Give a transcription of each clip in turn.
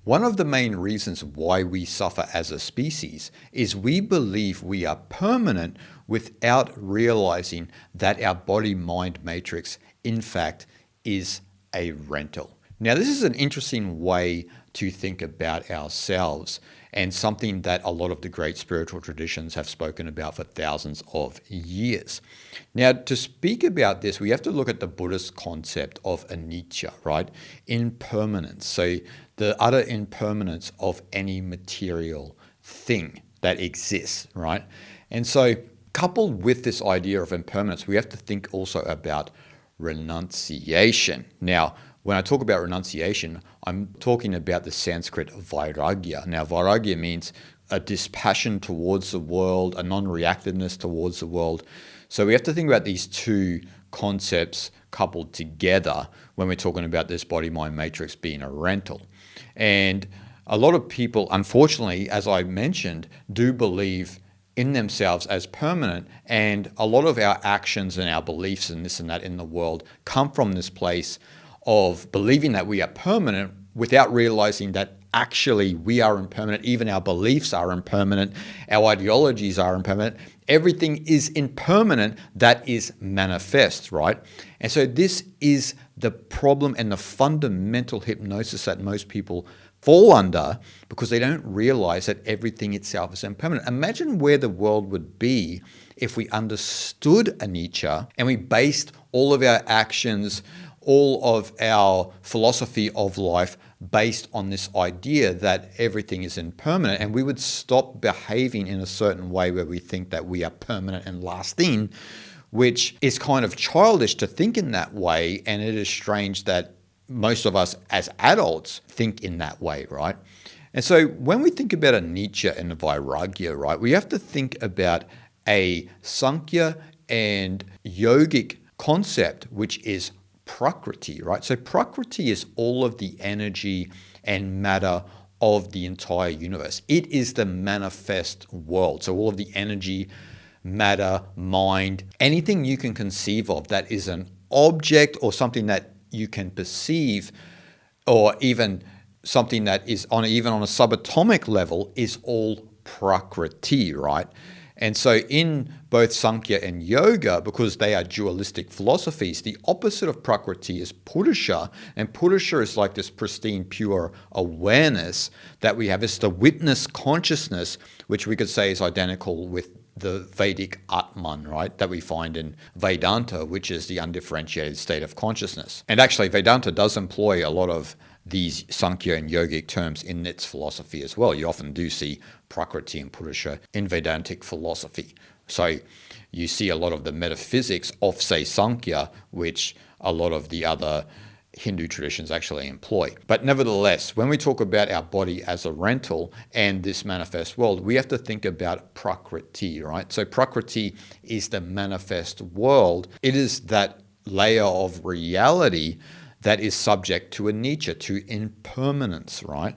One of the main reasons why we suffer as a species is we believe we are permanent without realizing that our body-mind matrix, in fact, is a rental. Now, this is an interesting way to think about ourselves and something that a lot of the great spiritual traditions have spoken about for thousands of years. Now, to speak about this, we have to look at the Buddhist concept of anicca, right? Impermanence. So the utter impermanence of any material thing that exists, right? And so coupled with this idea of impermanence, we have to think also about renunciation. Now, when I talk about renunciation, I'm talking about the Sanskrit vairagya. Now, vairagya means a dispassion towards the world, a non-reactiveness towards the world. So we have to think about these two concepts coupled together when we're talking about this body-mind matrix being a rental. And a lot of people, unfortunately, as I mentioned, do believe in themselves as permanent, and a lot of our actions and our beliefs and this and that in the world come from this place of believing that we are permanent without realizing that actually we are impermanent. Even our beliefs are impermanent. Our ideologies are impermanent. Everything is impermanent that is manifest, right? And so this is the problem and the fundamental hypnosis that most people fall under because they don't realize that everything itself is impermanent. Imagine where the world would be if we understood anicca and we based all of our actions, all of our philosophy of life based on this idea that everything is impermanent, and we would stop behaving in a certain way where we think that we are permanent and lasting, which is kind of childish to think in that way, and it is strange that most of us as adults think in that way, right? And so when we think about anicca and vairagya, right, we have to think about a Sankhya and yogic concept, which is Prakriti, right? So Prakriti is all of the energy and matter of the entire universe. It is the manifest world. So all of the energy, matter, mind, anything you can conceive of that is an object or something that you can perceive, or even something that is even on a subatomic level, is all Prakriti, right? And so in both Sankhya and Yoga, because they are dualistic philosophies, the opposite of Prakriti is Purusha. And Purusha is like this pristine, pure awareness that we have. It's the witness consciousness, which we could say is identical with the Vedic Atman, right, that we find in Vedanta, which is the undifferentiated state of consciousness. And actually, Vedanta does employ a lot of these Sankhya and yogic terms in its philosophy as well. You often do see Prakriti and Purusha in Vedantic philosophy. So you see a lot of the metaphysics of, say, Sankhya, which a lot of the other Hindu traditions actually employ. But nevertheless, when we talk about our body as a rental and this manifest world, we have to think about Prakriti, right? So Prakriti is the manifest world. It is that layer of reality that is subject to anicca, to impermanence, right?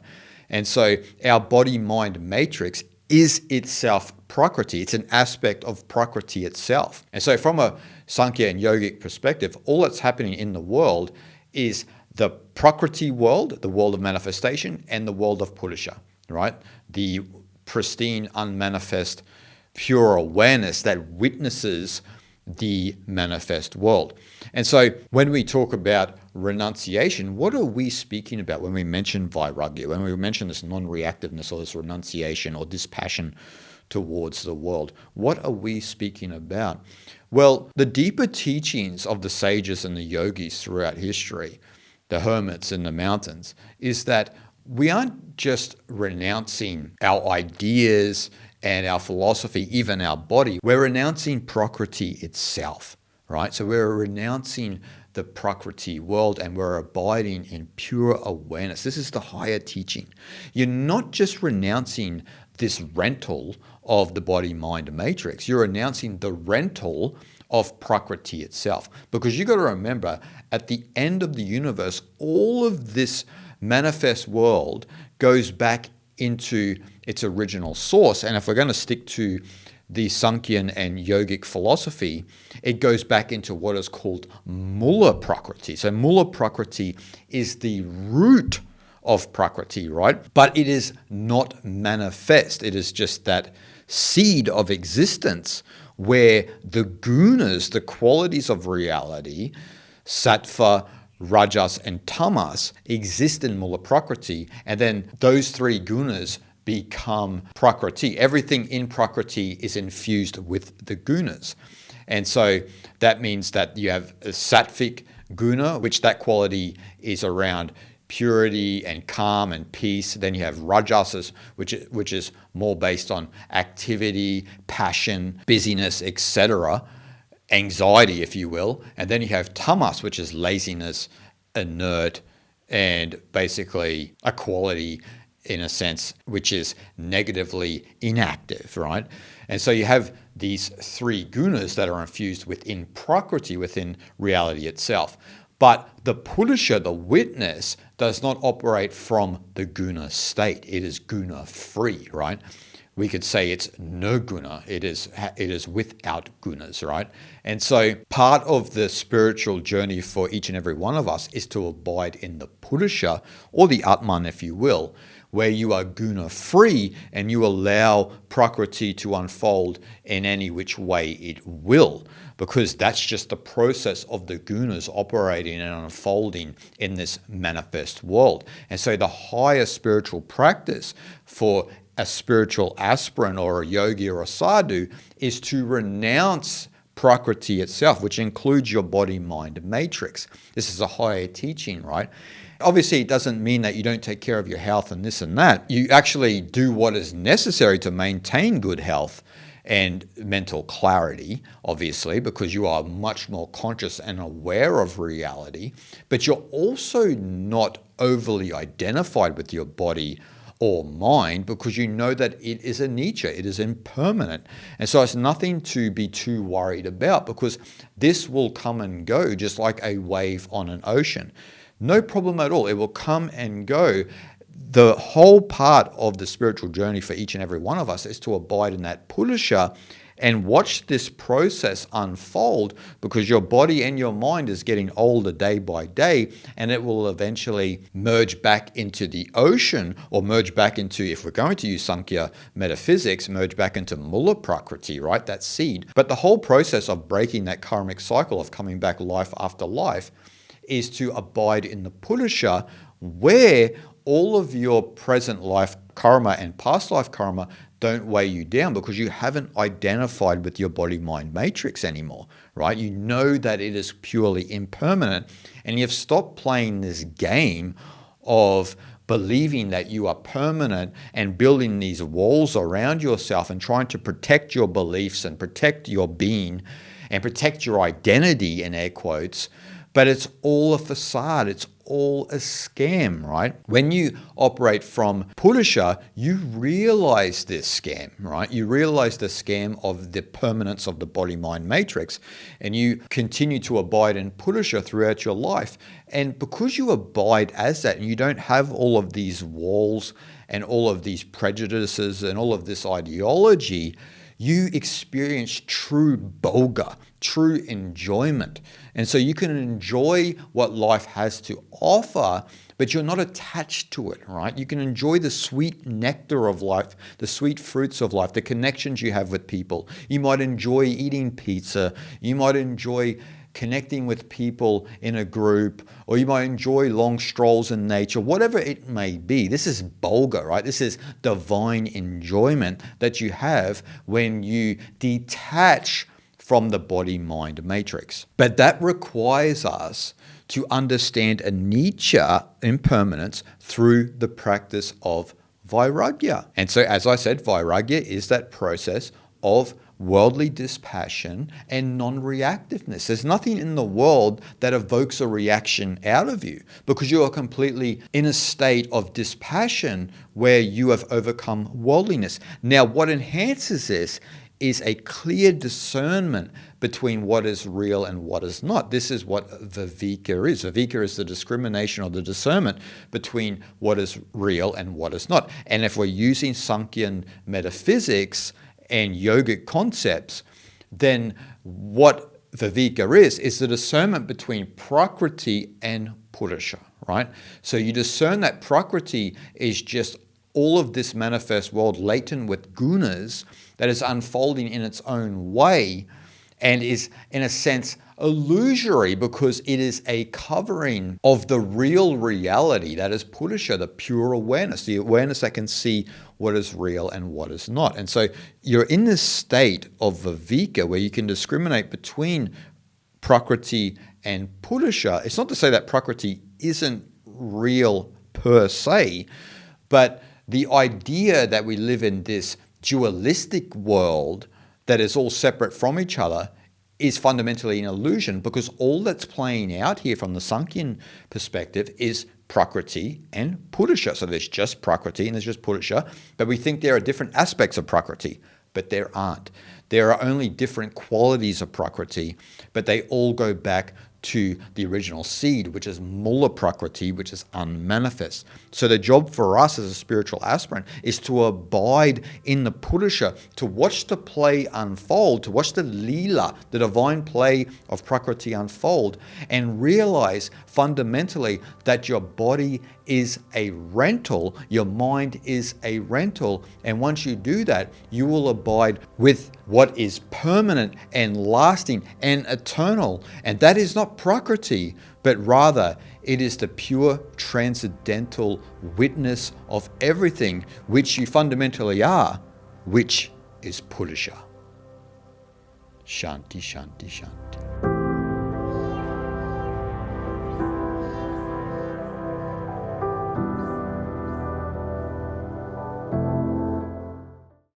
And so our body-mind matrix is itself Prakriti. It's an aspect of Prakriti itself. And so from a Sankhya and yogic perspective, all that's happening in the world is the Prakriti world, the world of manifestation, and the world of Purusha, right? The pristine, unmanifest, pure awareness that witnesses the manifest world. And so when we talk about renunciation, what are we speaking about when we mention vairagya, when we mention this non-reactiveness or this renunciation or dispassion towards the world? What are we speaking about? Well, the deeper teachings of the sages and the yogis throughout history, the hermits in the mountains, is that we aren't just renouncing our ideas and our philosophy, even our body. We're renouncing Prakriti itself, right? So we're renouncing the Prakriti world and we're abiding in pure awareness. This is the higher teaching. You're not just renouncing this rental of the body-mind matrix. You're renouncing the rental of Prakriti itself. Because you got to remember, at the end of the universe, all of this manifest world goes back into its original source. And if we're going to stick to the Sankhyan and yogic philosophy, it goes back into what is called Mula Prakriti. So Mula Prakriti is the root of Prakriti, right? But it is not manifest. It is just that seed of existence where the gunas, the qualities of reality, sattva, rajas, and tamas, exist in Mula Prakriti, and then those three gunas become Prakriti. Everything in Prakriti is infused with the gunas. And so that means that you have a sattvic guna, which that quality is around purity and calm and peace. Then you have rajasas, which is more based on activity, passion, busyness, etc., anxiety, if you will. And then you have tamas, which is laziness, inert, and basically a quality, in a sense, which is negatively inactive, right? And so you have these three gunas that are infused within Prakriti, within reality itself. But the Purusha, the witness, does not operate from the guna state. It is guna free, right? We could say it's no guna. It is without gunas, right? And so part of the spiritual journey for each and every one of us is to abide in the Purusha, or the Atman, if you will, where you are guna free and you allow Prakriti to unfold in any which way it will, because that's just the process of the gunas operating and unfolding in this manifest world. And so the higher spiritual practice for a spiritual aspirant or a yogi or a sadhu is to renounce Prakriti itself, which includes your body-mind matrix. This is a higher teaching, right? Obviously, it doesn't mean that you don't take care of your health and this and that. You actually do what is necessary to maintain good health and mental clarity, obviously, because you are much more conscious and aware of reality, but you're also not overly identified with your body or mind, because you know that it is anicca, it is impermanent. And so it's nothing to be too worried about, because this will come and go just like a wave on an ocean. No problem at all. It will come and go. The whole part of the spiritual journey for each and every one of us is to abide in that Purusha and watch this process unfold, because your body and your mind is getting older day by day, and it will eventually merge back into the ocean, or merge back into, if we're going to use Sankhya metaphysics, merge back into Mula Prakriti, right? That seed. But the whole process of breaking that karmic cycle of coming back life after life is to abide in the Purusha, where all of your present life karma and past life karma don't weigh you down, because you haven't identified with your body-mind matrix anymore, right? You know that it is purely impermanent, and you've stopped playing this game of believing that you are permanent and building these walls around yourself and trying to protect your beliefs and protect your being and protect your identity, in air quotes. But it's all a facade. It's all a scam, right? When you operate from Purusha, you realize this scam, right? You realize the scam of the permanence of the body-mind matrix, and you continue to abide in Purusha throughout your life. And because you abide as that, and you don't have all of these walls and all of these prejudices and all of this ideology, you experience true bhoga, true enjoyment. And so you can enjoy what life has to offer, but you're not attached to it, right? You can enjoy the sweet nectar of life, the sweet fruits of life, the connections you have with people. You might enjoy eating pizza. You might enjoy connecting with people in a group, or you might enjoy long strolls in nature, whatever it may be. This is bhoga, right? This is divine enjoyment that you have when you detach from the body-mind matrix. But that requires us to understand anicca, impermanence, through the practice of vairagya. And so, as I said, vairagya is that process of worldly dispassion and non-reactiveness. There's nothing in the world that evokes a reaction out of you, because you are completely in a state of dispassion where you have overcome worldliness. Now, what enhances this is a clear discernment between what is real and what is not. This is what viveka is. Viveka is the discrimination or the discernment between what is real and what is not. And if we're using Sankhya metaphysics and yogic concepts, then what Viveka is the discernment between Prakriti and Purusha, right? So you discern that Prakriti is just all of this manifest world latent with gunas that is unfolding in its own way and is, in a sense, illusory because it is a covering of the real reality that is Purusha, the pure awareness, the awareness that can see what is real and what is not. And so you're in this state of Viveka where you can discriminate between Prakriti and Purusha. It's not to say that Prakriti isn't real per se, but the idea that we live in this dualistic world that is all separate from each other is fundamentally an illusion, because all that's playing out here from the Sankhyan perspective is Prakriti and Purusha. So there's just Prakriti and there's just Purusha, but we think there are different aspects of Prakriti, but there aren't. There are only different qualities of Prakriti, but they all go back to the original seed, which is Mula Prakriti, which is unmanifest. So the job for us as a spiritual aspirant is to abide in the Purusha, to watch the play unfold, to watch the Leela, the divine play of Prakriti unfold, and realize fundamentally that your body is a rental, your mind is a rental, and once you do that, you will abide with what is permanent and lasting and eternal. And that is not Prakriti, but rather it is the pure transcendental witness of everything, which you fundamentally are, which is Purusha. Shanti, Shanti, Shanti.